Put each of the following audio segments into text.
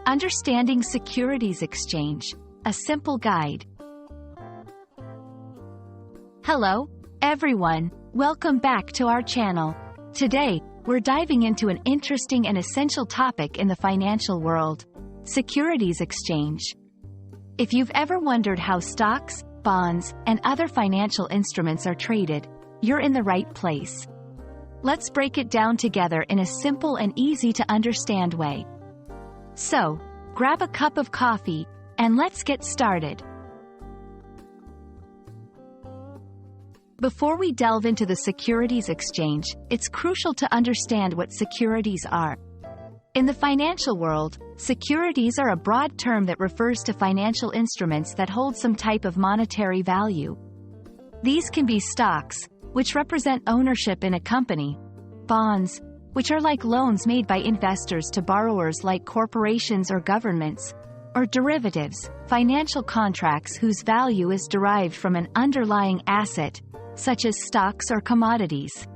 Understanding Securities Exchange, a simple guide. Hello, everyone. Welcome back to our channel. Today, we're diving into an interesting and essential topic in the financial world: Securities Exchange. If you've ever wondered how stocks, bonds, and other financial instruments are traded, you're in the right place. Let's break it down together in a simple and easy-to-understand way. So, grab a cup of coffee, and let's get started. Before we delve into the Securities Exchange, it's crucial to understand what securities are. In the financial world, securities are a broad term that refers to financial instruments that hold some type of monetary value. These can be stocks, which represent ownership in a company; bonds, which are like loans made by investors to borrowers like corporations or governments; or derivatives, financial contracts whose value is derived from an underlying asset, such as stocks or commodities.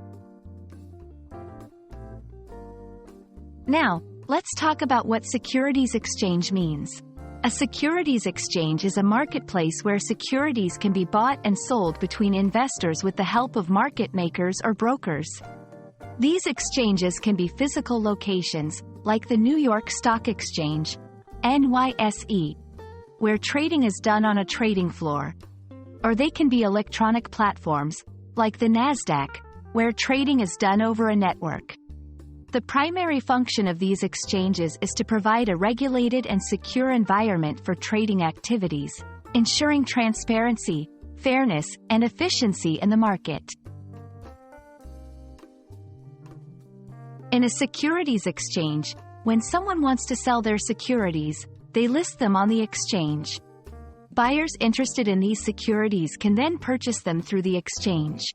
Now, let's talk about what Securities Exchange means. A securities exchange is a marketplace where securities can be bought and sold between investors with the help of market makers or brokers. These exchanges can be physical locations, like the New York Stock Exchange, NYSE, where trading is done on a trading floor. Or they can be electronic platforms, like the NASDAQ, where trading is done over a network. The primary function of these exchanges is to provide a regulated and secure environment for trading activities, ensuring transparency, fairness, and efficiency in the market. In a securities exchange, when someone wants to sell their securities, they list them on the exchange. Buyers interested in these securities can then purchase them through the exchange.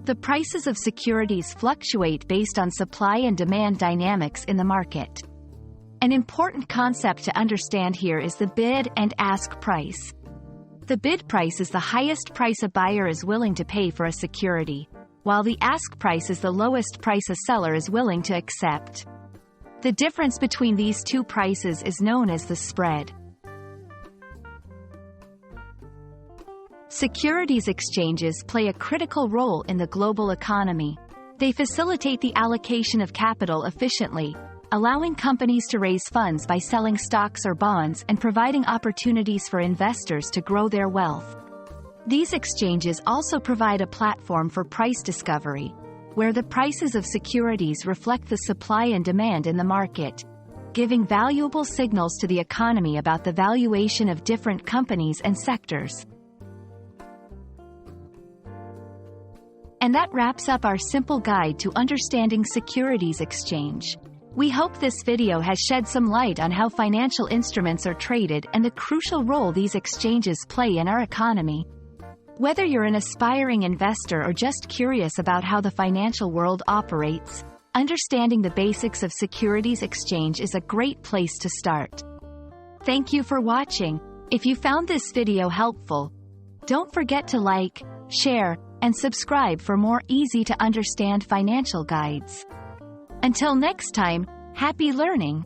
The prices of securities fluctuate based on supply and demand dynamics in the market. An important concept to understand here is the bid and ask price. The bid price is the highest price a buyer is willing to pay for a security, while the ask price is the lowest price a seller is willing to accept. The difference between these two prices is known as the spread. Securities exchanges play a critical role in the global economy. They facilitate the allocation of capital efficiently, allowing companies to raise funds by selling stocks or bonds and providing opportunities for investors to grow their wealth. These exchanges also provide a platform for price discovery, where the prices of securities reflect the supply and demand in the market, giving valuable signals to the economy about the valuation of different companies and sectors. And that wraps up our simple guide to understanding Securities Exchange. We hope this video has shed some light on how financial instruments are traded and the crucial role these exchanges play in our economy. Whether you're an aspiring investor or just curious about how the financial world operates, understanding the basics of Securities Exchange is a great place to start. Thank you for watching. If you found this video helpful, don't forget to like, share, and subscribe for more easy-to-understand financial guides. Until next time, happy learning!